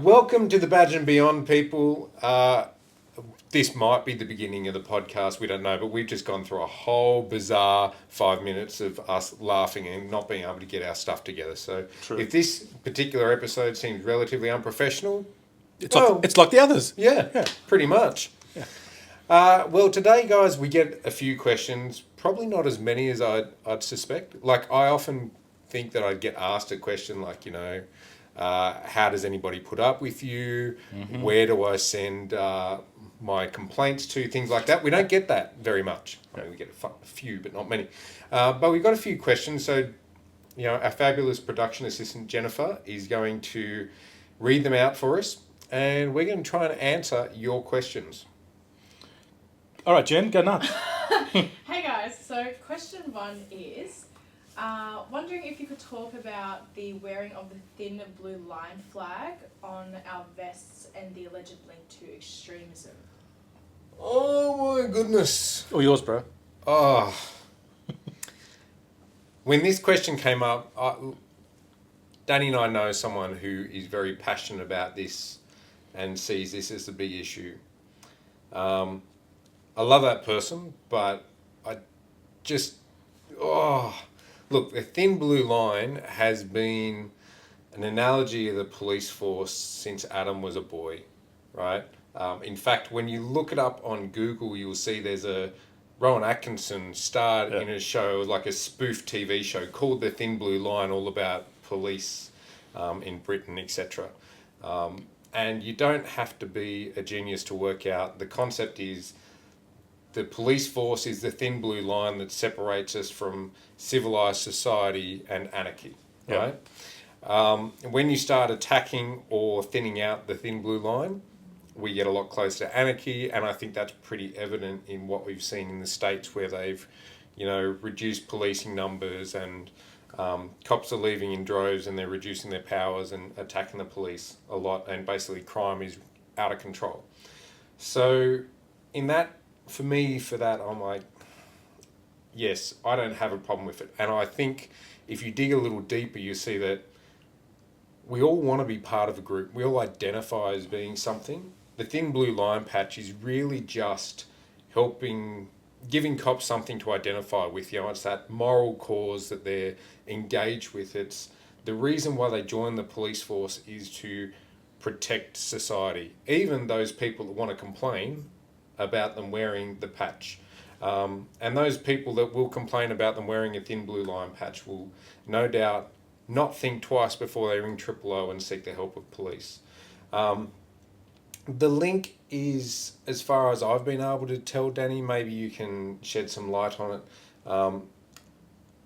Welcome to the Badge and Beyond, people. This might be the beginning of the podcast, we don't know, but we've just gone through a whole bizarre 5 minutes of us laughing and not being able to get our stuff together. So True. if this particular episode seems relatively unprofessional, It's like the others. yeah, pretty much. Yeah. Well, today, guys, we get a few questions, probably not as many as I'd suspect. Like, I often think that I'd get asked a question like, how does anybody put up with you? Mm-hmm. Where do I send my complaints to? Things like that. We don't get that very much. I mean, we get a few, but not many. But we've got a few questions. So, our fabulous production assistant, Jennifer, is going to read them out for us. And we're going to try and answer your questions. All right, Jen, go nuts. Hey guys, so question one is, wondering if you could talk about the wearing of the thin blue line flag on our vests and the alleged link to extremism. Oh my goodness. Or yours, bro. Oh. When this question came up, Danny and I know someone who is very passionate about this and sees this as a big issue. I love that person, but I just, look, the thin blue line has been an analogy of the police force since Adam was a boy, right? In fact, when you look it up on Google, you'll see there's a Rowan Atkinson starred in a show, like a spoof TV show called The Thin Blue Line, all about police in Britain, etc. And you don't have to be a genius to work out. The concept is the police force is the thin blue line that separates us from civilized society and anarchy, right? When you start attacking or thinning out the thin blue line, we get a lot closer to anarchy, and I think that's pretty evident in what we've seen in the States where they've, reduced policing numbers and cops are leaving in droves and they're reducing their powers and attacking the police a lot, and basically crime is out of control. So in that, for that, I'm like, yes, I don't have a problem with it. And I think if you dig a little deeper, you see that we all want to be part of a group. We all identify as being something. The thin blue line patch is really just giving cops something to identify with. It's that moral cause that they're engaged with. It's the reason why they join the police force is to protect society. Even those people that want to complain about them wearing the patch. And those people that will complain about them wearing a thin blue line patch will no doubt not think twice before they ring 000 and seek the help of police. The link is, as far as I've been able to tell, Danny, maybe you can shed some light on it.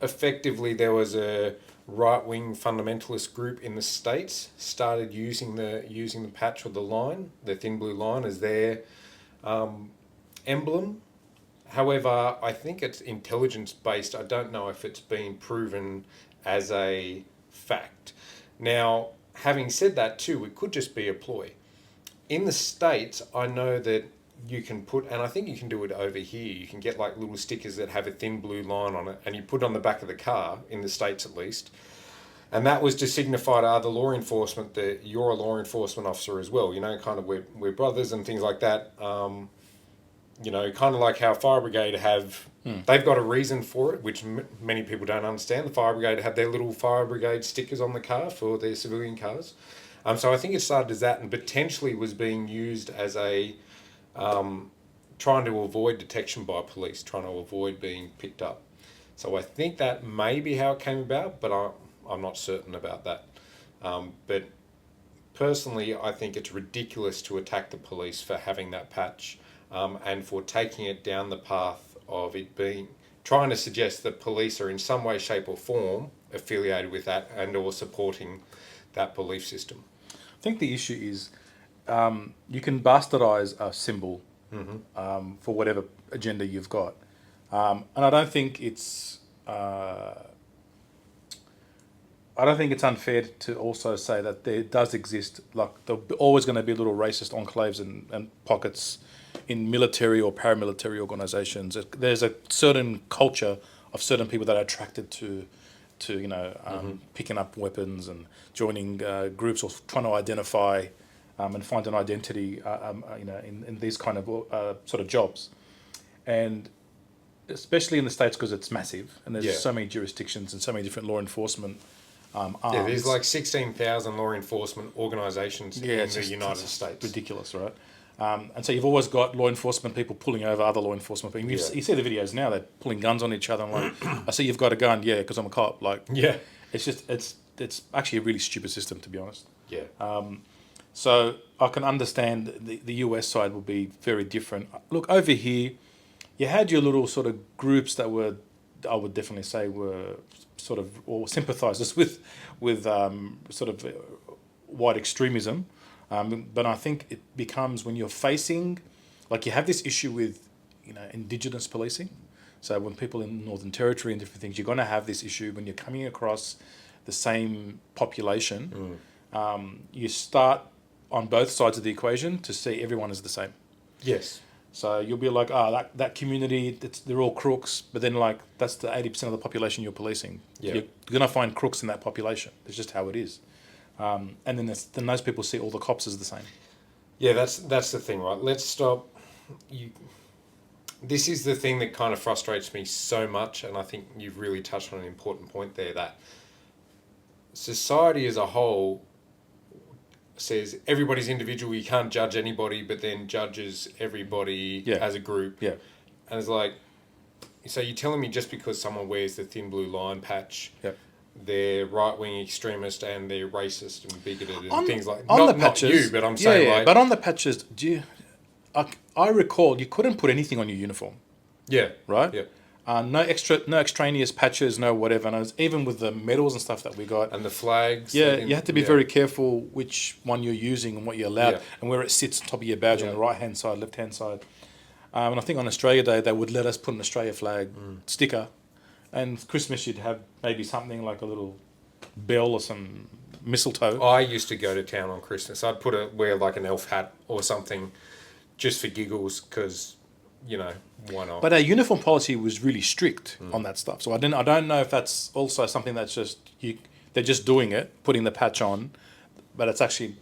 Effectively, there was a right-wing fundamentalist group in the States started using the patch or the line, the thin blue line, as their emblem. However, I think it's intelligence-based. I don't know if it's been proven as a fact. Now, having said that too, it could just be a ploy. In the States, I know that you can put, and I think you can do it over here, you can get like little stickers that have a thin blue line on it, and you put it on the back of the car, in the States at least. And that was to signify to other law enforcement that you're a law enforcement officer as well. Kind of we're brothers and things like that. Kind of like how Fire Brigade have, they've got a reason for it, which many people don't understand. The Fire Brigade have their little Fire Brigade stickers on the car for their civilian cars. So I think it started as that and potentially was being used as a, trying to avoid detection by police, trying to avoid being picked up. So I think that may be how it came about, but I'm not certain about that. But personally, I think it's ridiculous to attack the police for having that patch. And for taking it down the path of it trying to suggest that police are in some way, shape or form affiliated with that and or supporting that belief system. I think the issue is you can bastardize a symbol for whatever agenda you've got. And I don't think it's unfair to also say that there does exist, like there's always going to be little racist enclaves and pockets in military or paramilitary organizations. There's a certain culture of certain people that are attracted to to picking up weapons and joining groups or trying to identify and find an identity in these kind of sort of jobs, and especially in the States because it's massive and there's so many jurisdictions and so many different law enforcement arms. Yeah, there's like 16,000 law enforcement organisations in the United States. Ridiculous, right? And so you've always got law enforcement people pulling over other law enforcement people. You see the videos now; they're pulling guns on each other. I'm like, I see you've got a gun, yeah, because I'm a cop. Like, it's actually a really stupid system, to be honest. Yeah. So I can understand the US side will be very different. Look, over here, you had your little sort of groups that were, I would definitely say, were sort of or sympathisers with sort of white extremism. But I think it becomes when you're facing, like you have this issue with, Indigenous policing. So when people in Northern Territory and different things, you're going to have this issue when you're coming across the same population. You start on both sides of the equation to see everyone as the same. Yes. So you'll be like, that community, they're all crooks, but then like that's the 80% of the population you're policing. Yeah. You're going to find crooks in that population. It's just how it is. And then those people see all the cops as the same. Yeah, that's the thing, right? Let's stop. This is the thing that kind of frustrates me so much, and I think you've really touched on an important point there, that society as a whole says everybody's individual, you can't judge anybody, but then judges everybody as a group. Yeah. And it's like, so you're telling me just because someone wears the thin blue line patch, they're right-wing extremist and they're racist and bigoted and things like that. Not you, but I'm saying like... But on the patches, I recall you couldn't put anything on your uniform. Yeah. Right? Yeah. No extraneous patches, no whatever. And even with the medals and stuff that we got. And the flags. Yeah, you have to be very careful which one you're using and what you're allowed and where it sits on top of your badge on the right-hand side, left-hand side. And I think on Australia Day, they would let us put an Australia flag sticker. And Christmas, you'd have maybe something like a little bell or some mistletoe. I used to go to town on Christmas. I'd wear like an elf hat or something just for giggles because, why not? But our uniform policy was really strict on that stuff. So I don't know if that's also something that's just, they're just doing it, putting the patch on, but it's actually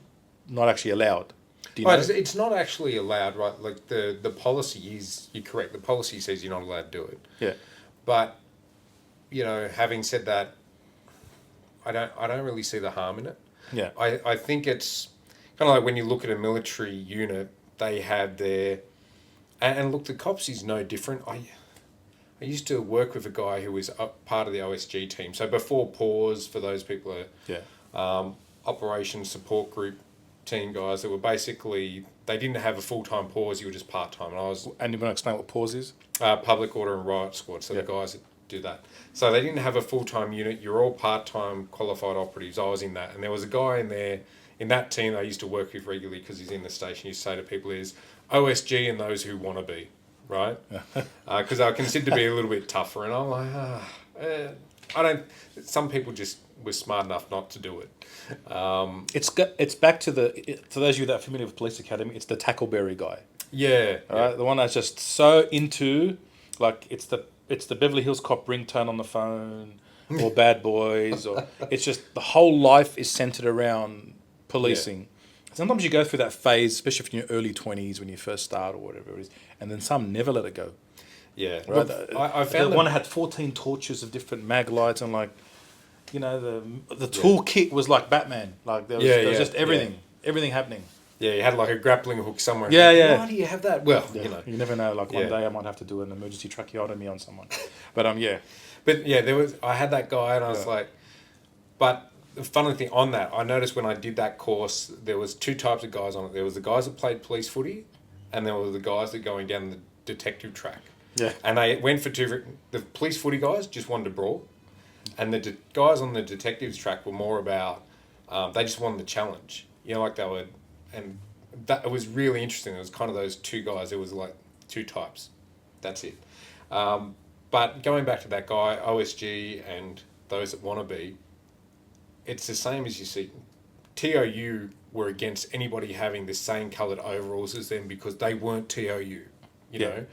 not actually allowed. Do you know? It's not actually allowed, right? Like the policy is, you're correct, the policy says you're not allowed to do it. Yeah. But, having said that, I don't really see the harm in it. Yeah. I think it's kind of like when you look at a military unit, they have their... And look, the cops is no different. I used to work with a guy who was part of the OSG team. So before PAWS, for those people Operations Support Group team guys that were basically... They didn't have a full-time PAWS, you were just part-time. And you want to explain what PAWS is? Public Order and Riot Squad, so the guys that do that. So they didn't have a full-time unit. You're all part-time qualified operatives. I was in that. And there was a guy in there, in that team I used to work with regularly because he's in the station. He used to say to people is OSG and those who want to be, right? Because I consider to be a little bit tougher. And I'm like, some people just were smart enough not to do it. It's back to for those of you that are familiar with Police Academy, it's the tackleberry guy. Yeah. Right? The one that's just so into, like, it's the Beverly Hills Cop ringtone on the phone, or Bad Boys, or it's just the whole life is centered around policing. Yeah. Sometimes you go through that phase, especially if you're in your early 20s when you first start or whatever it is, and then some never let it go. Yeah. Right? Look, I found the one that had 14 torches of different mag lights and like, the tool kit was like Batman. Like there was just everything happening. Yeah, you had like a grappling hook somewhere. Yeah. Why do you have that? Well, you never know. Like one day I might have to do an emergency tracheotomy on someone. But But I had that guy and I was like, but the funny thing on that, I noticed when I did that course, there was two types of guys on it. There was the guys that played police footy, and there were the guys that going down the detective track. Yeah. And they went for the police footy guys just wanted to brawl, and the guys on the detectives track were more about, they just wanted the challenge. Like they were. And it was really interesting. It was kind of those two guys. It was like two types. That's it. But going back to that guy, OSG and those that want to be, it's the same as you see. TOU were against anybody having the same coloured overalls as them because they weren't TOU, you know.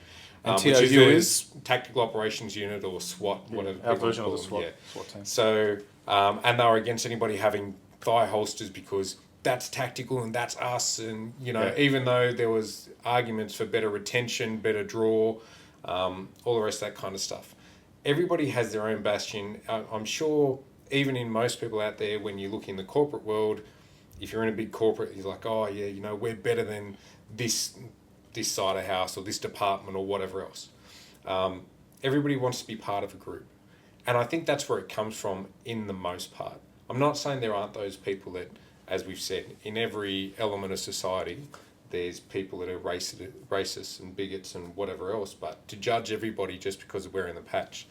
And which TOU is Tactical Operations Unit or SWAT, whatever our people version of call the them, SWAT, yeah. SWAT team. So, and they were against anybody having thigh holsters because that's tactical and that's us. And, even though there was arguments for better retention, better draw, all the rest of that kind of stuff. Everybody has their own bastion. I'm sure even in most people out there, when you look in the corporate world, if you're in a big corporate, you're like, oh yeah, we're better than this side of house or this department or whatever else. Everybody wants to be part of a group. And I think that's where it comes from in the most part. I'm not saying there aren't those people that, as we've said, in every element of society, there's people that are racists and bigots and whatever else, but to judge everybody just because of wearing the patch,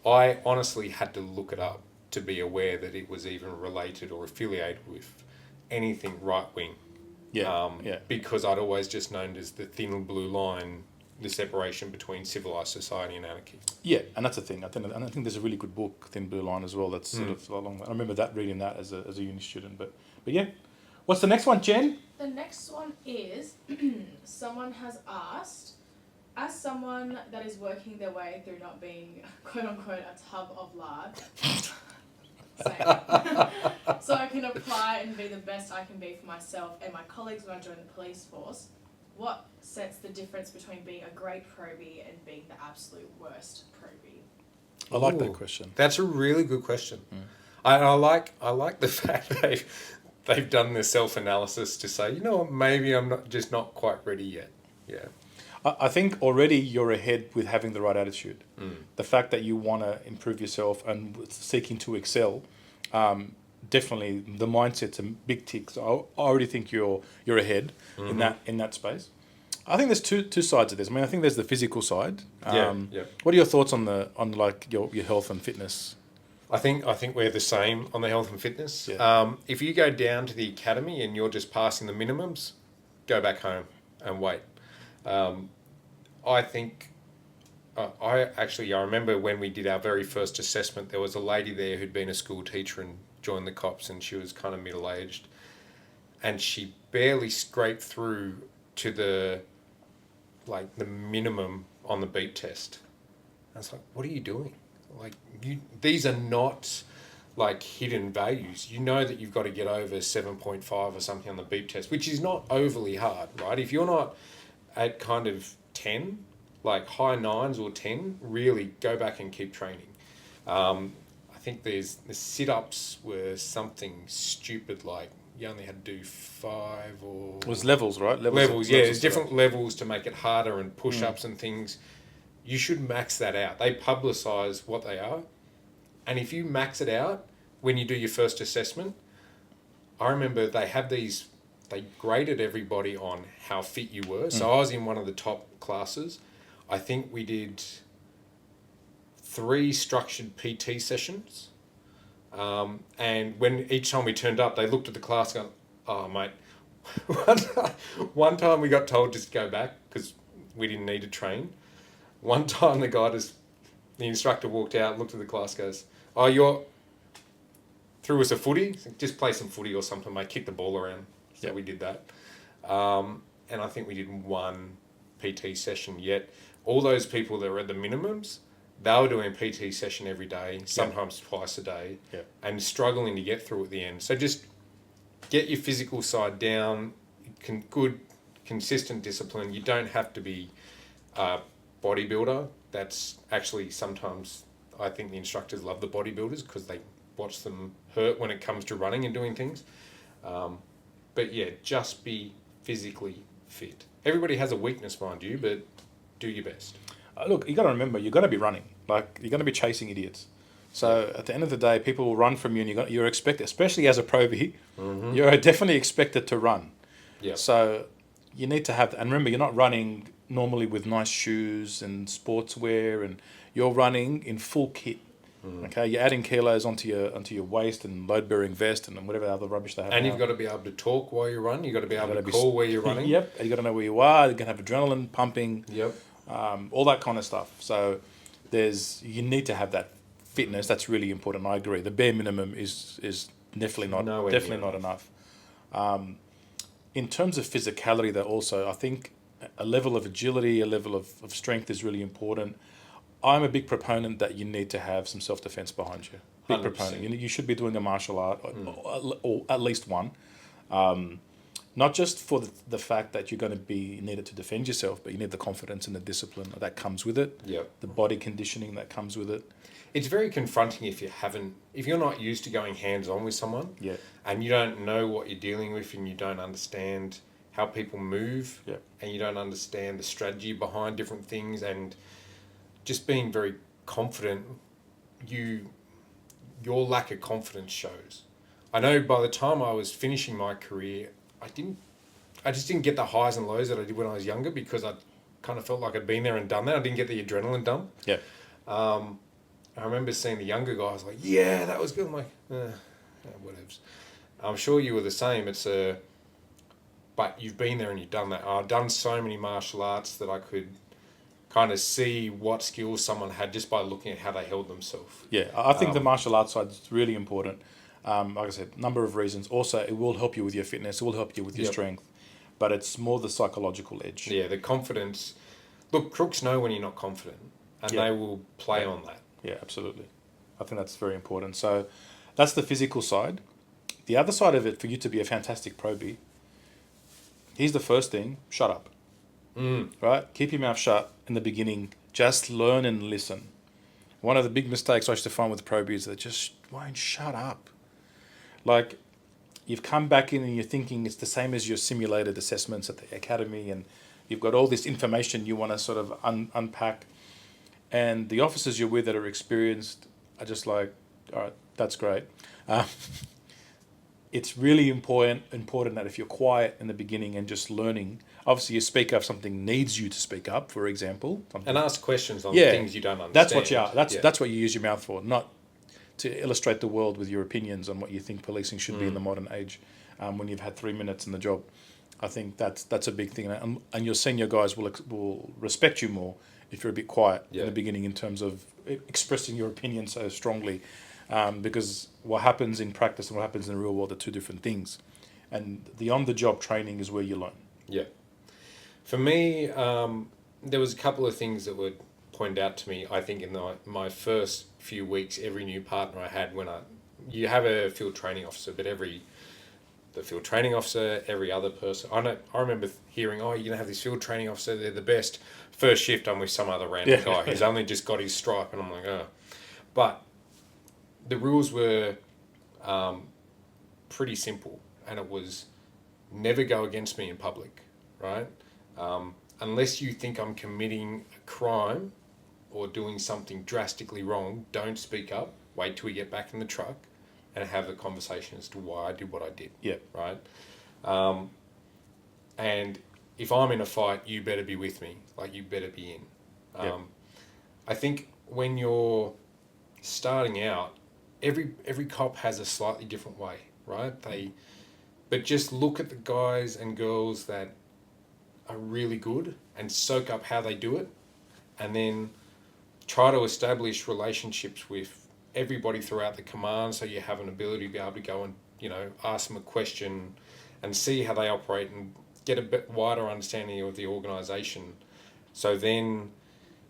I honestly had to look it up to be aware that it was even related or affiliated with anything right-wing. Because I'd always just known as the thin blue line, the separation between civilized society and anarchy. Yeah, and that's the thing. I think there's a really good book, Thin Blue Line, as well. That's sort of along. I remember reading that as a uni student. But yeah, what's the next one, Jen? The next one is someone has asked, as someone that is working their way through not being quote unquote a tub of lard, same, so I can apply and be the best I can be for myself and my colleagues when I join the police force. What sets the difference between being a great probie and being the absolute worst probie? I like that Ooh, question. That's a really good question. I like the fact they've done their self-analysis to say, what, maybe I'm not quite ready yet. Yeah. I think already you're ahead with having the right attitude. The fact that you want to improve yourself and seeking to excel, definitely the mindset's a big tick. So I already think you're ahead in that space. I think there's two sides of this. I mean, I think there's the physical side. Yeah. What are your thoughts on like your health and fitness? I think we're the same on the health and fitness. Yeah. If you go down to the academy and you're just passing the minimums, go back home and wait. I think I remember when we did our very first assessment, there was a lady there who'd been a school teacher and joined the cops, and she was kind of middle-aged, and she barely scraped through to the minimum on the beep test. I was like, what are you doing? These are not like hidden values. You know that you've got to get over 7.5 or something on the beep test, which is not overly hard, right? If you're not at kind of 10, like high 9s or 10, really go back and keep training. I think the sit-ups were something stupid, like you only had to do 5 or... It was levels, right? Levels, yeah. There's different levels to make it harder and push-ups and things. You should max that out. They publicise what they are. And if you max it out when you do your first assessment, I remember they graded everybody on how fit you were. So I was in one of the top classes. I think we did 3 structured PT sessions. And when each time we turned up, they looked at the class and go, oh, mate. One time we got told just go back because we didn't need to train. One time the instructor walked out, looked at the class, goes, oh, you're threw us a footy? Just play some footy or something, mate. Kick the ball around. So we did that. And I think we did 1 PT session yet. All those people that were at the minimums, they were doing a PT session every day, sometimes twice a day, and struggling to get through at the end. So just get your physical side down, good, consistent discipline. You don't have to be a bodybuilder. That's actually sometimes, I think the instructors love the bodybuilders because they watch them hurt when it comes to running and doing things. But yeah, just be physically fit. Everybody has a weakness, mind you, but do your best. Look, you got to remember, you're going to be running. Like, you're going to be chasing idiots. So at the end of the day, people will run from you, and you're expected, especially as a probie, you're definitely expected to run. Yeah. So you need to have, and remember, you're not running normally with nice shoes and sportswear, and you're running in full kit. Okay, you're adding kilos onto your waist and load-bearing vest and whatever other rubbish they have. And now. you've got to be able to talk while you run. You've got to be able to call where you're running. Yep, and you've got to know where you are. You're going to have adrenaline pumping. Yep. All that kind of stuff. So you need to have that fitness. That's really important. I agree. The bare minimum is definitely not enough. In terms of physicality, though, also I think a level of agility, a level of strength is really important. I'm a big proponent that you need to have some self-defense behind you. Big 100%. proponent. You should be doing a martial art, or at least one. Not just for the fact that you're going to be needed to defend yourself, but you need the confidence and the discipline that comes with it. Yep. The body conditioning that comes with it. It's very confronting if you're not used to going hands-on with someone, Yeah. and you don't know what you're dealing with, and you don't understand how people move, Yeah. and you don't understand the strategy behind different things, and just being very confident, your lack of confidence shows. I know by the time I was finishing my career, I just didn't get the highs and lows that I did when I was younger, because I kind of felt like I'd been there and done that. I didn't get the adrenaline dump. Yeah. I remember seeing the younger guys like, yeah, that was good. I'm like, whatever. I'm sure you were the same. But you've been there and you've done that. I've done so many martial arts that I could kind of see what skills someone had just by looking at how they held themselves. Yeah, I think the martial arts side is really important. Like I said, number of reasons. Also, it will help you with your fitness. It will help you with your strength. But it's more the psychological edge. Yeah, the confidence. Look, crooks know when you're not confident, and they will play on that. Yeah, absolutely. I think that's very important. So that's the physical side. The other side of it, for you to be a fantastic probie, here's the first thing: shut up. Right? Keep your mouth shut in the beginning. Just learn and listen. One of the big mistakes I used to find with probies is they just won't shut up. Like, you've come back in and you're thinking it's the same as your simulated assessments at the academy, and you've got all this information you want to sort of unpack. And the officers you're with that are experienced are just like, all right, that's great. It's really important that if you're quiet in the beginning and just learning, obviously you speak up if something needs you to speak up, for example. And ask questions on things you don't understand. That's what you are. That's what you use your mouth for, not to illustrate the world with your opinions on what you think policing should be in the modern age. When you've had 3 minutes in the job, I think that's a big thing, and your senior guys will respect you more if you're a bit quiet in the beginning in terms of expressing your opinion so strongly, because what happens in practice and what happens in the real world are two different things, and the on-the-job training is where you learn. Yeah. For me, there was a couple of things that were pointed out to me, I think, in my first few weeks. Every new partner I had, you have a field training officer, but the field training officer, every other person. I remember hearing, oh, you're going to have this field training officer, they're the best. First shift, I'm with some other random guy who's only just got his stripe, and I'm like, oh. But the rules were pretty simple, and it was never go against me in public, right? Unless you think I'm committing a crime or doing something drastically wrong, don't speak up. Wait till we get back in the truck and have the conversation as to why I did what I did. Yeah. Right? And if I'm in a fight, you better be with me. Like, you better be in. I think when you're starting out, every cop has a slightly different way, right? But just look at the guys and girls that are really good and soak up how they do it, and then try to establish relationships with everybody throughout the command, so you have an ability to be able to go and, ask them a question and see how they operate and get a bit wider understanding of the organisation. So then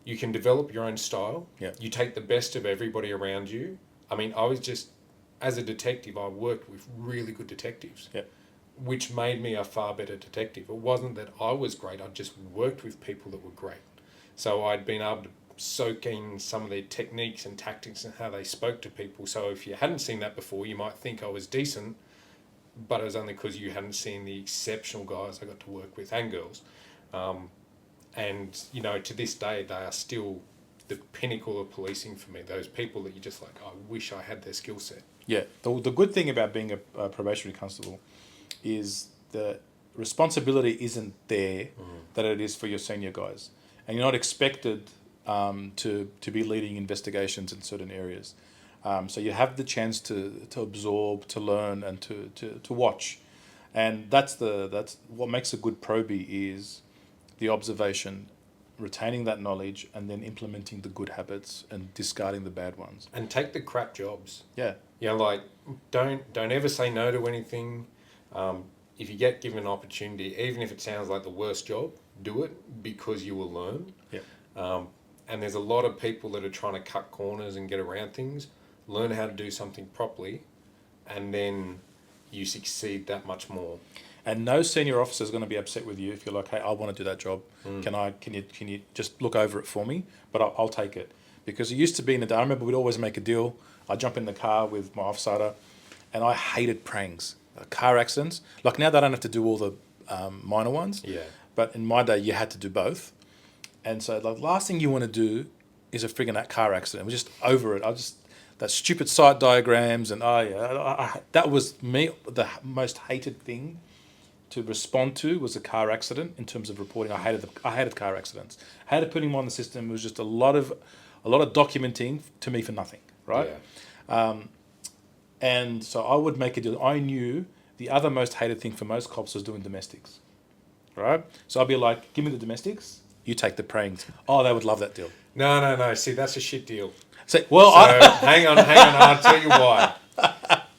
you can develop your own style. Yeah. You take the best of everybody around you. I mean, as a detective, I worked with really good detectives. Yeah. Which made me a far better detective. It wasn't that I was great, I just worked with people that were great. So I'd been able to soak in some of their techniques and tactics and how they spoke to people. So if you hadn't seen that before, you might think I was decent, but it was only because you hadn't seen the exceptional guys I got to work with, and girls. And, to this day, they are still the pinnacle of policing for me. Those people that you're just like, I wish I had their skill set. Yeah. The good thing about being a probationary constable is the responsibility isn't there that it is for your senior guys, and you're not expected to be leading investigations in certain areas. So you have the chance to absorb, to learn, and to watch, and that's what makes a good probie is the observation, retaining that knowledge, and then implementing the good habits and discarding the bad ones. And take the crap jobs. Yeah. Like, don't ever say no to anything. If you get given an opportunity, even if it sounds like the worst job, do it because you will learn. Yeah. And there's a lot of people that are trying to cut corners and get around things, learn how to do something properly, and then you succeed that much more. And no senior officer is going to be upset with you if you're like, hey, I want to do that job. Can you just look over it for me? But I'll take it. Because it used to be in the day, I remember we'd always make a deal. I'd jump in the car with my offsider, and I hated prangs, car accidents. Like now they don't have to do all the minor ones. Yeah. But in my day, you had to do both. And so the last thing you want to do is a friggin' car accident. We're just over it. That stupid site diagrams and that was me. The most hated thing to respond to was a car accident in terms of reporting. I hated car accidents. I hated putting them on the system. It was just a lot of documenting to me for nothing, right? Yeah. And so I would make a deal. I knew the other most hated thing for most cops was doing domestics, right? So I'd be like, give me the domestics, you take the prangs. Oh, they would love that deal. No. See, that's a shit deal. So, well, Hang on. I'll tell you why.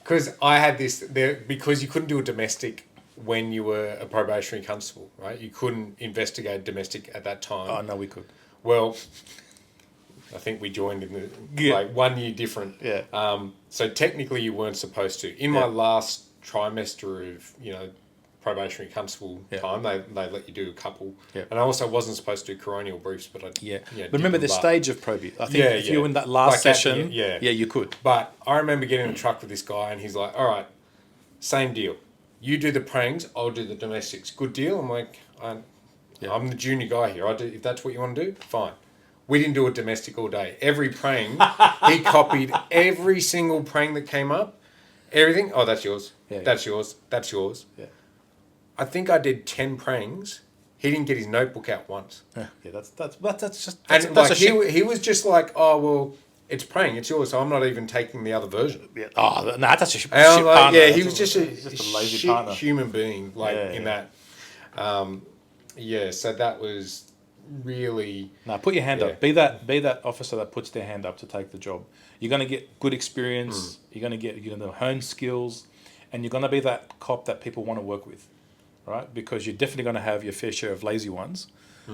Because I had this there because you couldn't do a domestic when you were a probationary constable, right? You couldn't investigate domestic at that time. Oh, no, we could. Well, I think we joined in the like 1 year different. Yeah. So technically you weren't supposed to. In my last trimester of probationary constable time, they let you do a couple. Yeah. And I also wasn't supposed to do coronial briefs, but I But remember the stage of probate. I think if you were in that last Like session, yeah, you could. But I remember getting in a truck with this guy, and he's like, "All right, same deal. You do the prangs, I'll do the domestics. Good deal." I'm like, I'm the junior guy here. I do if that's what you want to do, fine. We didn't do a domestic all day. Every prang, he copied every single prang that came up. Everything. Oh, that's yours. That's yours. That's yours. Yeah. I think I did 10 prangs. He didn't get his notebook out once. Yeah, that's just And that's like he was just like, "Oh well, it's praying, it's yours, so I'm not even taking the other version." Yeah. Oh, no, that's a shit And I'm like, partner. yeah, he That's was just a lazy shit partner. human being, like in Yeah. that. So that was really. No, put your hand up. Be that officer that puts their hand up to take the job. You're going to get good experience. You're going to hone skills, and you're going to be that cop that people want to work with, right? Because you're definitely going to have your fair share of lazy ones.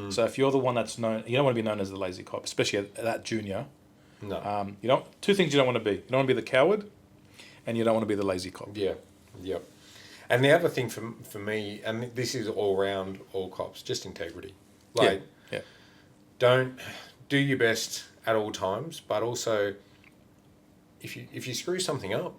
So if you're the one that's known, you don't want to be known as the lazy cop, especially at that junior. No. You don't. Two things you don't want to be. You don't want to be the coward, and you don't want to be the lazy cop. Yeah. Yep. And the other thing for me, and this is all around all cops, just integrity. Like, Yeah. don't do your best at all times, but also if you screw something up,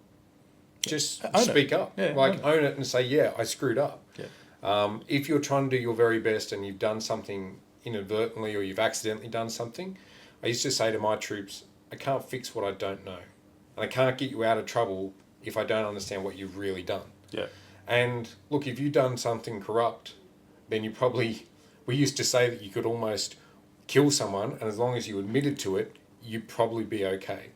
just speak up. Yeah, own it and say, yeah, I screwed up. Yeah. If you're trying to do your very best and you've done something inadvertently or you've accidentally done something, I used to say to my troops, I can't fix what I don't know. And I can't get you out of trouble if I don't understand what you've really done. Yeah. And look, if you've done something corrupt, then we used to say that you could almost kill someone, and as long as you admitted to it, you'd probably be okay.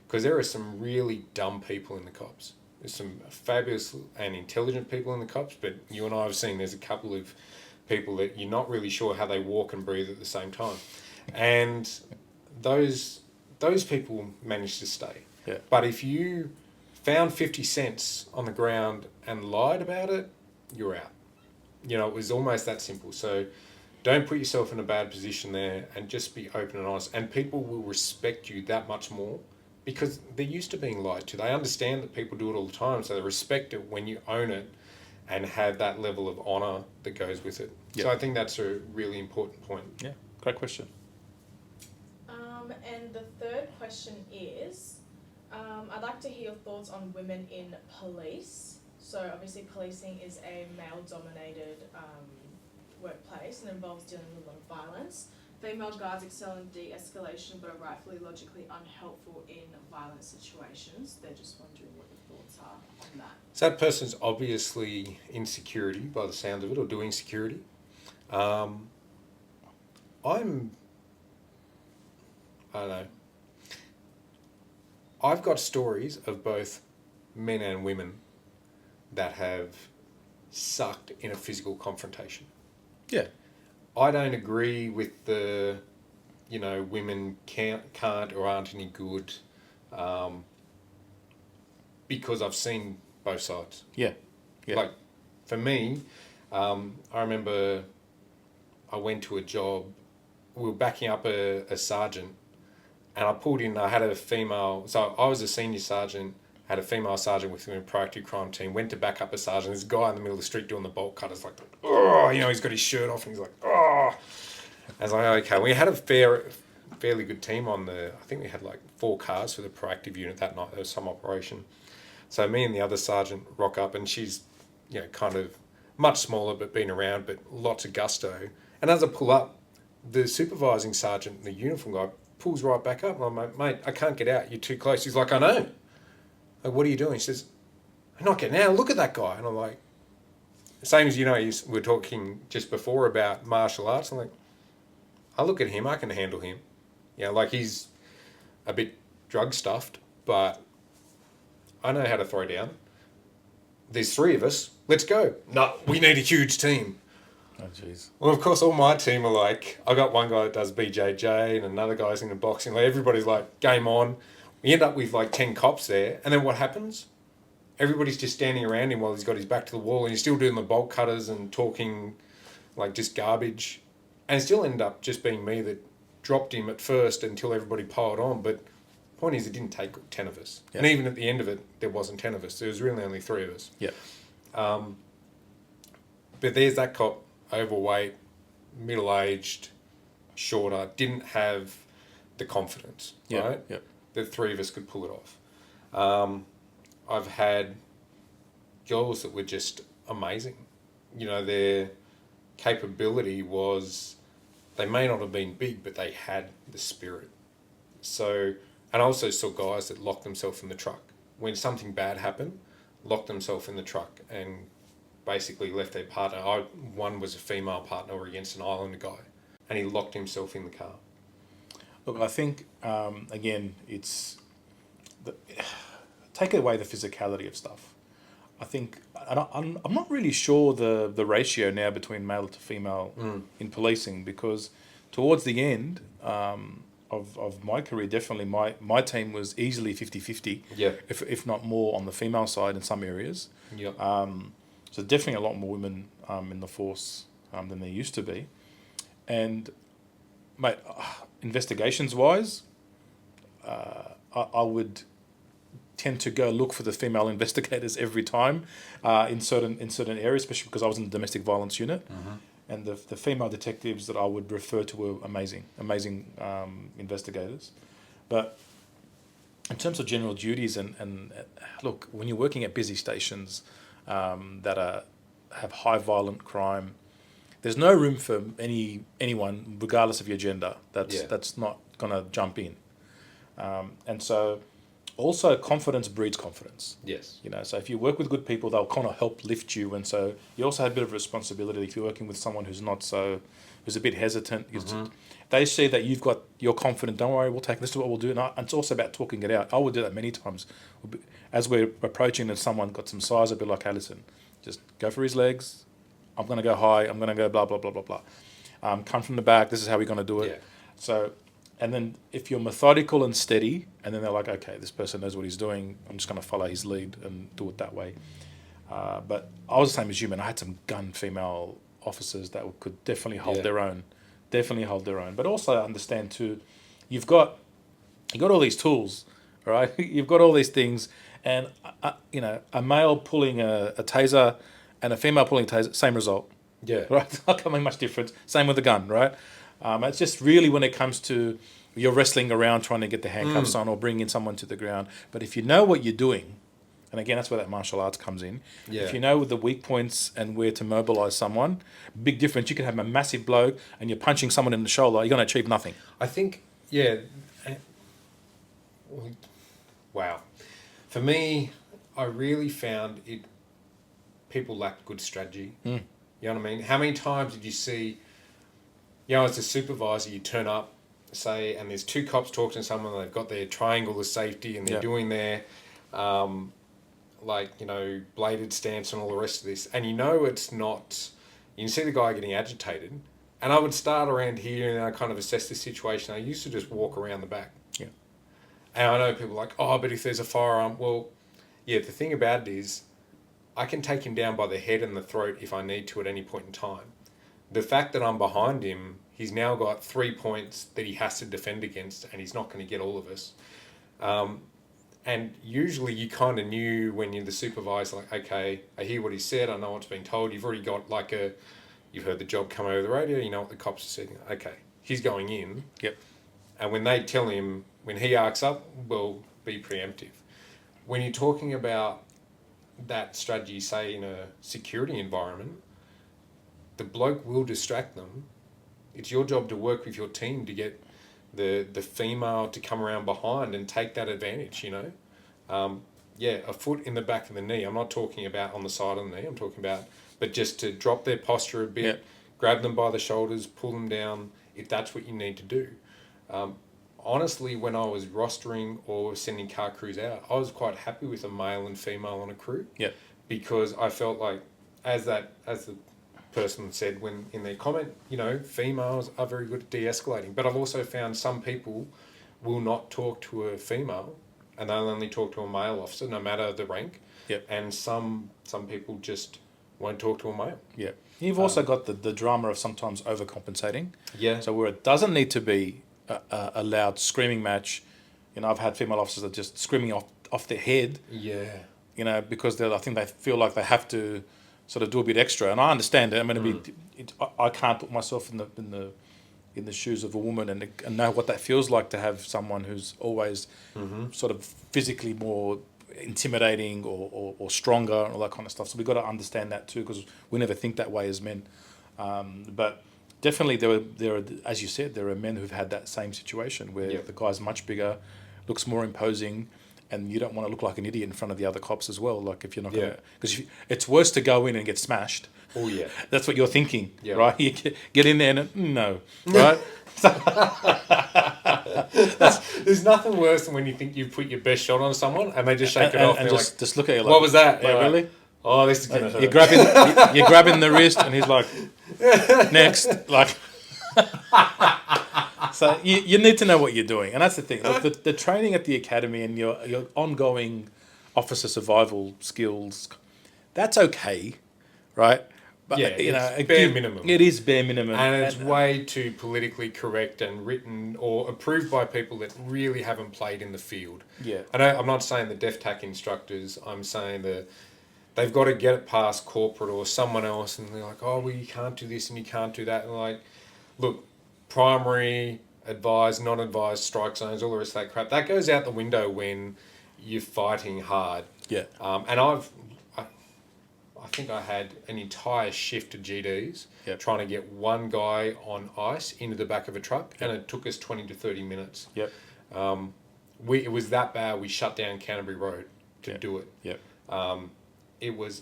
Because there are some really dumb people in the cops. There's some fabulous and intelligent people in the cops, but you and I have seen there's a couple of people that you're not really sure how they walk and breathe at the same time. And those people manage to stay. Yeah. But if you found 50 cents on the ground and lied about it, you're out. It was almost that simple. So don't put yourself in a bad position there, and just be open and honest. And people will respect you that much more because they're used to being lied to. They understand that people do it all the time, so they respect it when you own it and have that level of honour that goes with it. Yep. So I think that's a really important point. Yeah. Great question. And the third question is, I'd like to hear your thoughts on women in police. So obviously policing is a male-dominated workplace and involves dealing with a lot of violence. Female guards excel in de-escalation but are rightfully logically unhelpful in violent situations. They're just wondering what your thoughts are on that. So that person's obviously in security by the sound of it, or doing security. I don't know. I've got stories of both men and women that have sucked in a physical confrontation. Yeah. I don't agree with the, women can't or aren't any good, because I've seen both sides. Yeah. Yeah. Like, for me, I remember I went to a job. We were backing up a sergeant, and I pulled in. I had a female. So I was a senior sergeant. Had a female sergeant with me in a proactive crime team. Went to back up a sergeant. This guy in the middle of the street doing the bolt cutters, like, oh, he's got his shirt off, and he's like, oh. I was like, okay. We had a fairly good team on the. I think we had like 4 cars for the proactive unit that night. There was some operation. So me and the other sergeant rock up, and she's, kind of much smaller, but been around, but lots of gusto. And as I pull up, the supervising sergeant, the uniform guy, pulls right back up. And I'm like, mate, I can't get out. You're too close. He's like, I know. Like, what are you doing? He says, I'm not getting out. Look at that guy. And I'm like, same as, we were talking just before about martial arts. I'm like, I look at him. I can handle him. Like he's a bit drug stuffed, but I know how to throw down. There's 3 of us. Let's go. No, we need a huge team. Oh, jeez. Well, of course, all my team are like, I got one guy that does BJJ and another guy's into boxing. Like, everybody's like, game on. We end up with like 10 cops there. And then what happens? Everybody's just standing around him while he's got his back to the wall and he's still doing the bolt cutters and talking like just garbage. And it still ended up just being me that dropped him at first until everybody piled on. But the point is, it didn't take 10 of us. Yeah. And even at the end of it, there wasn't 10 of us. There was really only 3 of us. Yeah. But there's that cop, overweight, middle-aged, shorter, didn't have the confidence, right? Yeah. The 3 of us could pull it off. I've had girls that were just amazing. Their capability was, they may not have been big, but they had the spirit. So, and I also saw guys that locked themselves in the truck. When something bad happened, locked themselves in the truck and basically left their partner. One was a female partner or against an Islander guy, and he locked himself in the car. Look, I think, again, it's... take away the physicality of stuff. I think... I'm not really sure the ratio now between male to female in policing, because towards the end of my career, definitely my team was easily 50-50, if not more on the female side in some areas. Yeah. So definitely a lot more women in the force than there used to be. And, mate, investigations-wise, I would tend to go look for the female investigators every time in certain areas, especially because I was in the domestic violence unit. Mm-hmm. And the female detectives that I would refer to were amazing investigators. But in terms of general duties and look, when you're working at busy stations that have high violent crime, there's no room for anyone, regardless of your gender, that's not going to jump in. And so also confidence breeds confidence. Yes. So if you work with good people, they'll kind of help lift you. And so you also have a bit of responsibility if you're working with someone who's a bit hesitant. Mm-hmm. They see that you're confident. Don't worry, we'll take this. Is what we'll do. And it's also about talking it out. I would do that many times. As we're approaching and someone got some size, I'd be like, hey, listen, just go for his legs. I'm going to go high. I'm going to go blah, blah, blah, blah, blah. Come from the back. This is how we're going to do it. Yeah. So, and then if you're methodical and steady, and then they're like, okay, this person knows what he's doing. I'm just going to follow his lead and do it that way. But I was the same as you, man. I had some gun female officers that could definitely hold their own. Definitely hold their own. But also understand too, you've got all these tools, right? You've got all these things, and a male pulling a taser and a female pulling a taser, same result. Yeah. Right? Not coming much difference. Same with the gun, right? It's just really when it comes to you're wrestling around trying to get the handcuffs on or bringing someone to the ground. But if you know what you're doing, and again, that's where that martial arts comes in. Yeah. If you know the weak points and where to mobilize someone, big difference. You can have a massive blow and you're punching someone in the shoulder, you're going to achieve nothing. I think, wow. For me, I really found people lacked good strategy. You know what I mean? How many times did you see, as a supervisor, you turn up, say, and there's 2 cops talking to someone, and they've got their triangle of safety and they're doing their, bladed stance and all the rest of this. And it's not, you can see the guy getting agitated. And I would start around here and I kind of assess the situation. I used to just walk around the back. Yeah. And I know people are like, oh, but if there's a firearm, well, the thing about it is I can take him down by the head and the throat if I need to at any point in time. the fact that I'm behind him, he's now got 3 points that he has to defend against, and he's not going to get all of us. And usually you kind of knew when you're the supervisor, like, okay, I hear what he said, I know what's been told. You've already got you've heard the job come over the radio, you know what the cops are saying. Okay, he's going in. Yep. And when they tell him, when he arcs up, well, be preemptive. When you're talking about that strategy, say in a security environment, the bloke will distract them. It's your job to work with your team to get the female to come around behind and take that advantage, you know. A foot in the back of the knee. I'm not talking about on the side of the knee. I'm talking about, but just to drop their posture a bit, Yep. grab them by the shoulders, pull them down, if that's what you need to do. Honestly, when I was rostering or sending car crews out, I was quite happy with a male and female on a crew. Yep. Because I felt like, as the person said when in their comment, you know, females are very good at de-escalating. But I've also found some people will not talk to a female, and they'll only talk to a male officer, no matter the rank. Yep. And some people just won't talk to a male. Yeah. You've also got the drama of sometimes overcompensating. Yeah. So where it doesn't need to be a loud screaming match, you know, I've had female officers that just screaming off their head. Yeah. You know, because I think they feel like they have to sort of do a bit extra, and I understand it. I mean, I can't put myself in the shoes of a woman and know what that feels like to have someone who's always sort of physically more intimidating or stronger and all that kind of stuff. So we've got to understand that too, because we never think that way as men. But definitely there are, as you said, there are men who've had that same situation where the guy's much bigger, looks more imposing, and you don't want to look like an idiot in front of the other cops as well. Like if you're not going to, because it's worse to go in and get smashed. Oh yeah. That's what you're thinking, Yeah. right? You get in there and no, right? There's nothing worse than when you think you've put your best shot on someone and they just shake it off and and just look at you like, what was that? Yeah, Like, really? oh, this is gonna hurt. You're grabbing the wrist, and he's like, next, like. So you need to know what you're doing, and that's the thing. Look, the training at the academy and your ongoing officer survival skills, that's okay, right? But it's bare minimum. It is bare minimum, And it's way too politically correct and written or approved by people that really haven't played in the field. Yeah. I'm not saying the DEFTAC instructors. I'm saying they've got to get it past corporate or someone else, and they're like, oh, well, you can't do this and you can't do that. And like, look, primary, advised, non-advised strike zones, all the rest of that crap, that goes out the window when you're fighting hard. Yeah. And I think I had an entire shift of GDs trying to get one guy on ice into the back of a truck, and it took us 20 to 30 minutes. Yep. It was that bad, we shut down Canterbury Road to do it. Yep. It was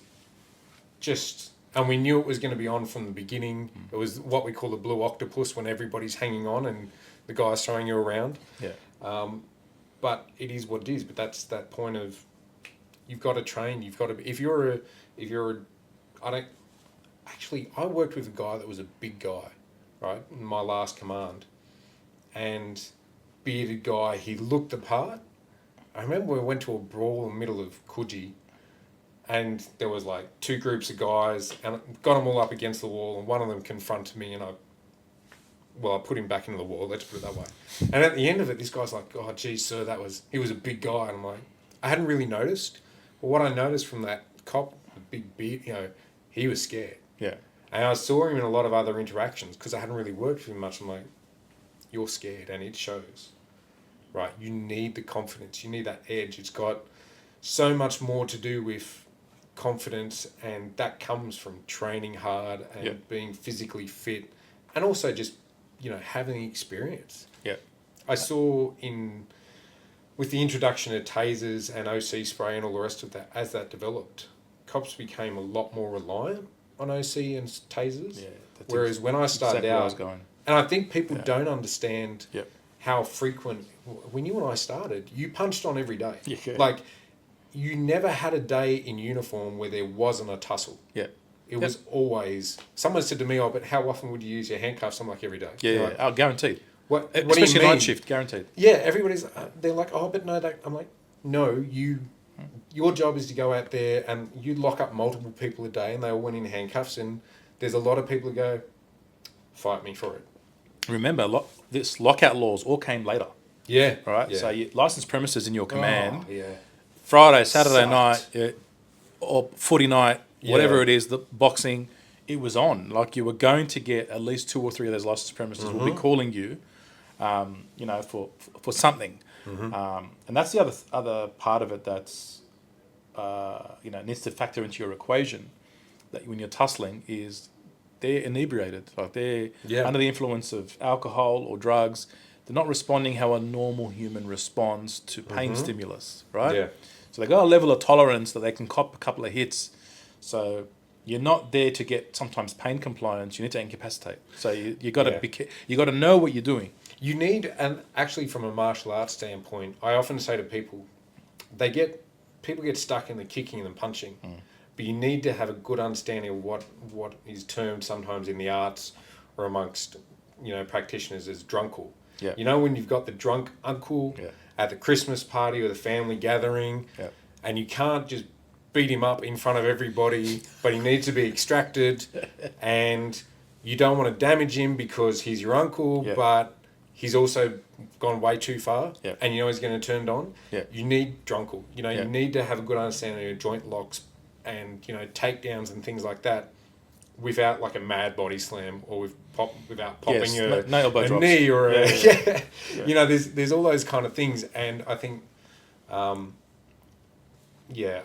just, and we knew it was going to be on from the beginning. It was what we call the blue octopus, when everybody's hanging on and the guy's throwing you around. Yeah. But it is what it is. But that's that point of, you've got to train. You've got to. I worked with a guy that was a big guy, right? In my last command, and bearded guy. He looked the part. I remember we went to a brawl in the middle of Coogee, and there was like two groups of guys, and I got them all up against the wall, and one of them confronted me, and I put him back into the wall. Let's put it that way. And at the end of it, this guy's like, "Oh, geez, sir, he was a big guy," and I'm like, I hadn't really noticed. But what I noticed from that cop, the big beard, he was scared. Yeah. And I saw him in a lot of other interactions because I hadn't really worked with him much. I'm like, you're scared, and it shows, right? You need the confidence. You need that edge. It's got so much more to do with confidence, and that comes from training hard and being physically fit, and also just, having experience. Yeah. I saw with the introduction of tasers and OC spray and all the rest of that, as that developed, cops became a lot more reliant on OC and tasers. Yeah. Whereas when I started exactly where I was out, going. and I think people don't understand Yep. how frequent, when you and I started, you punched on every day. Yeah. Like, you never had a day in uniform where there wasn't a tussle. Yeah. It was always, someone said to me, oh, but how often would you use your handcuffs? I'm like, every day. Yeah. Like, Oh, guaranteed. what do you Especially mean? night shift, guaranteed. Yeah, everybody's, they're like, oh, but no, I'm like, no, your job is to go out there and you lock up multiple people a day, and they all went in handcuffs, and there's a lot of people who go, fight me for it. Remember, this lockout laws all came later. Yeah. All right. Yeah. So licensed premises in your command. Oh, yeah. Friday, Saturday Sucked. night, or footy night, whatever Yeah. it is, the boxing, it was on. Like you were going to get at least 2 or 3 of those licensed premises will be calling you, for something. And that's the other part of it that's, needs to factor into your equation. That when you're tussling is they're inebriated, like they're under the influence of alcohol or drugs. They're not responding how a normal human responds to pain stimulus, right? Yeah. So they got a level of tolerance that they can cop a couple of hits. So you're not there to get sometimes pain compliance. You need to incapacitate. So you got to you got to know what you're doing. You need, and actually from a martial arts standpoint, I often say to people, people get stuck in the kicking and the punching, but you need to have a good understanding of what is termed sometimes in the arts or amongst practitioners as drunkle. Yeah. You know when you've got the drunk uncle at the Christmas party or the family gathering, and you can't just beat him up in front of everybody, but he needs to be extracted, and you don't want to damage him because he's your uncle, but he's also gone way too far, and you know he's going to turn it on. Yeah. You need drunkle. You need to have a good understanding of your joint locks and takedowns and things like that, without like a mad body slam or without popping no elbow a drops. knee or Yeah. there's all those kind of things, and I think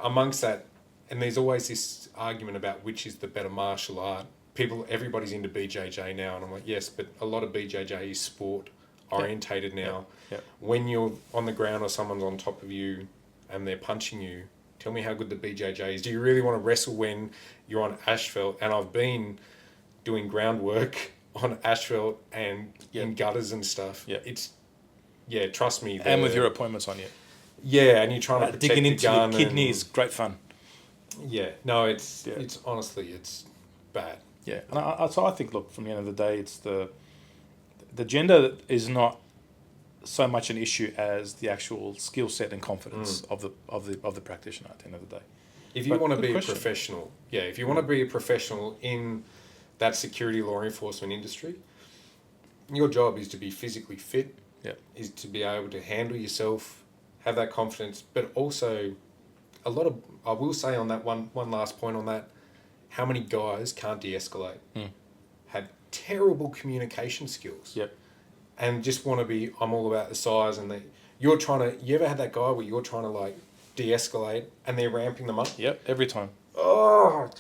amongst that, and there's always this argument about which is the better martial art. Everybody's into BJJ now, and I'm like, yes, but a lot of BJJ is sport orientated now. When you're on the ground or someone's on top of you and they're punching you, tell me how good the BJJ is. Do you really want to wrestle when you're on asphalt? And I've been doing groundwork on asphalt and in gutters and stuff. It's trust me. And with your appointments on you. Yeah, and you're trying to protect digging the into gun the kidneys, great fun. Yeah, no, it's honestly it's bad. Yeah, and so I think, look, from the end of the day, it's the gender is not so much an issue as the actual skill set and confidence of the practitioner at the end of the day. If you want to be a professional, if you want to be a professional in that security law enforcement industry, your job is to be physically fit, is to be able to handle yourself, have that confidence, but also I will say on that one last point on that, how many guys can't de-escalate, have terrible communication skills, and just want to be, I'm all about the size, and you ever had that guy where you're trying to like de-escalate and they're ramping them up? Yep, every time. Oh,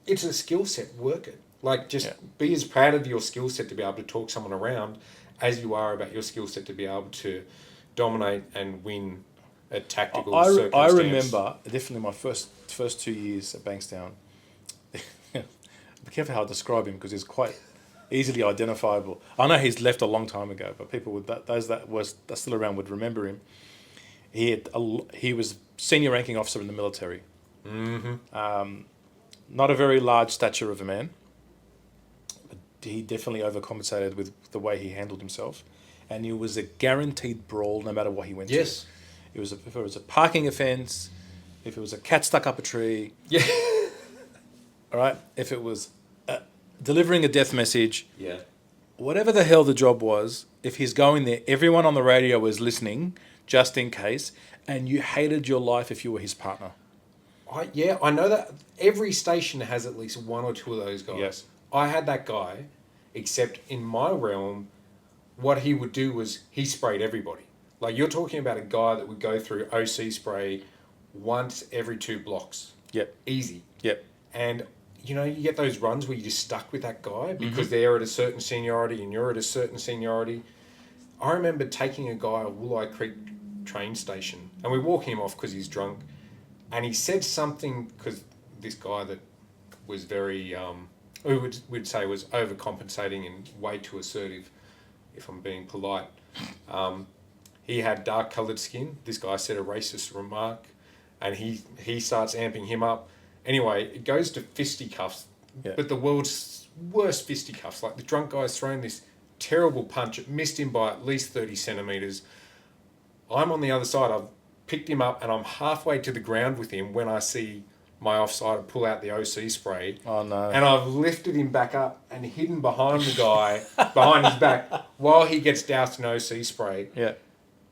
it's a skill set, work it. Like just be as proud of your skill set to be able to talk someone around as you are about your skill set to be able to dominate and win a tactical circumstance. I remember definitely my first 2 years at Bankstown. Be careful how I describe him because he's quite easily identifiable. I know he's left a long time ago, but people would those that are still around would remember him. He was senior ranking officer in the military. Not a very large stature of a man, but he definitely overcompensated with the way he handled himself, and he was a guaranteed brawl no matter what he went to. If it was a parking offence, if it was a cat stuck up a tree, all right, if it was delivering a death message, whatever the hell the job was, if he's going there, everyone on the radio was listening just in case, and you hated your life if you were his partner. I know that every station has at least one or two of those guys. Yes. I had that guy, except in my realm, what he would do was he sprayed everybody. Like you're talking about a guy that would go through OC spray once every 2 blocks. Easy. And you get those runs where you're just stuck with that guy because they're at a certain seniority and you're at a certain seniority. I remember taking a guy at Wooleye Creek train station and we're walking him off because he's drunk, and he said something because this guy that was very who would say was overcompensating and way too assertive, if I'm being polite. He had dark coloured skin. This guy said a racist remark, and he starts amping him up. Anyway, it goes to fisticuffs, but the world's worst fisticuffs. Like the drunk guy's thrown this terrible punch. It missed him by at least 30 centimetres. I'm on the other side. I've picked him up and I'm halfway to the ground with him when I see my offside and pull out the OC spray. Oh no. And I've lifted him back up and hidden behind the guy, behind his back, while he gets doused in OC spray. Yeah.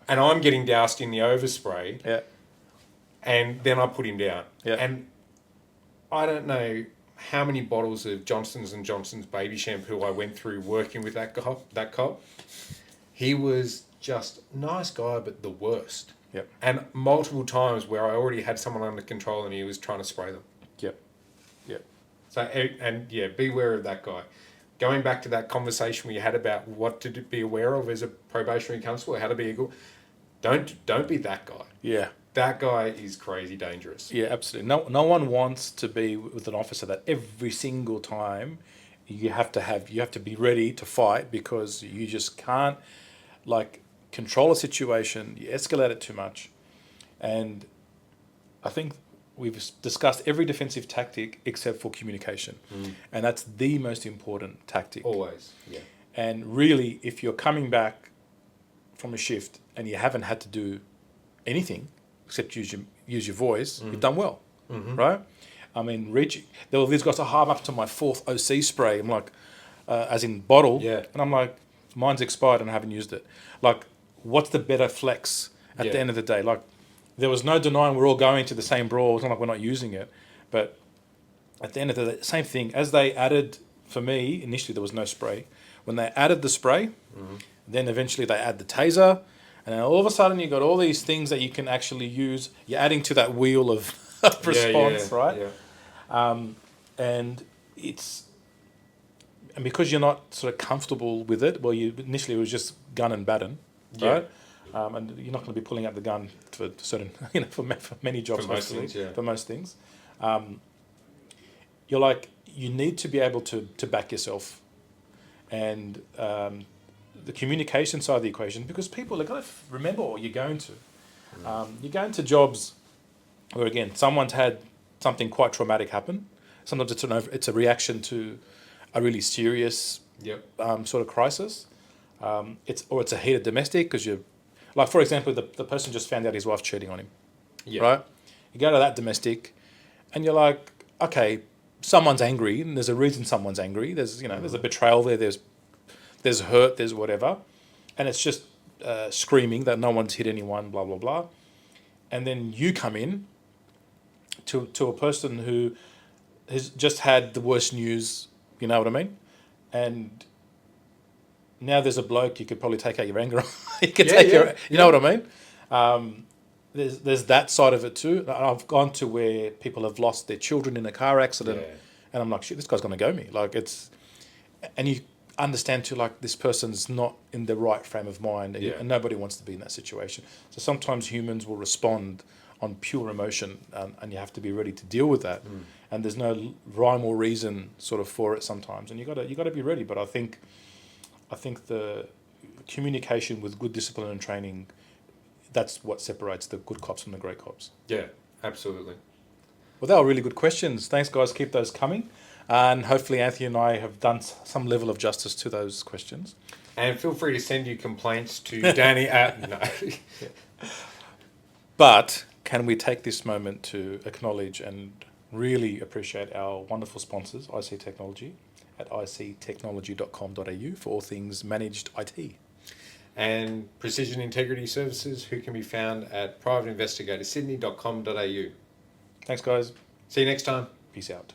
And I'm getting doused in the overspray. Yeah. And then I put him down. Yeah. And I don't know how many bottles of Johnson's & Johnson's baby shampoo I went through working with that cop. He was just nice guy, but the worst. Yep. And multiple times where I already had someone under control and he was trying to spray them. Yep. Yep. So, and yeah, beware of that guy. Going back to that conversation we had about what to be aware of as a probationary constable, how to be a good... Don't be that guy. Yeah. That guy is crazy dangerous. Yeah, absolutely. No one wants to be with an officer that every single time you have to be ready to fight, because you just can't control a situation. You escalate it too much, and I think we've discussed every defensive tactic except for communication, and that's the most important tactic. Always, yeah. And really, if you're coming back from a shift and you haven't had to do anything except use your voice, you've done well, right? I mean, these guys are I'm up to my 4th OC spray. I'm like, as in bottle, Yeah. and I'm like, mine's expired and I haven't used it. Like, what's the better flex at the end of the day? Like, there was no denying we're all going to the same brawl. It's not like we're not using it, but at the end of the day, same thing. As they added, for me, initially there was no spray. When they added the spray, then eventually they add the taser. And then all of a sudden, you've got all these things that you can actually use. You're adding to that wheel of response, right? Yeah. And because you're not sort of comfortable with it, well, initially it was just gun and baton, right? And you're not going to be pulling out the gun for certain, for many jobs, For most things, yeah. For most things, you need to be able to back yourself, and the communication side of the equation, because people have got to remember what you're going to. You're going to jobs where, again, someone's had something quite traumatic happen. Sometimes it's a reaction to a really serious sort of crisis. It's a heated domestic, because for example, the person just found out his wife's cheating on him, right? You go to that domestic, and you're like, okay, someone's angry, and there's a reason someone's angry. There's there's a betrayal there. There's hurt, there's whatever, and it's just screaming that no one's hit anyone, blah, blah, blah. And then you come in to a person who has just had the worst news, you know what I mean? And now there's a bloke you could probably take out your anger on. You know what I mean? There's that side of it too. I've gone to where people have lost their children in a car accident, and I'm like, shit, this guy's going to go me. And you understand too, this person's not in the right frame of mind, and nobody wants to be in that situation. So sometimes humans will respond on pure emotion, and you have to be ready to deal with that. And there's no rhyme or reason sort of for it sometimes, and you got to be ready. But I think the communication with good discipline and training, that's what separates the good cops from the great cops. Yeah, absolutely. Well, they were really good questions. Thanks, guys. Keep those coming. And hopefully Anthony and I have done some level of justice to those questions. And feel free to send your complaints to Danny at... No. But can we take this moment to acknowledge and really appreciate our wonderful sponsors, IC Technology, at ictechnology.com.au for all things managed IT. And Precision Integrity Services, who can be found at privateinvestigatorsydney.com.au. Thanks, guys. See you next time. Peace out.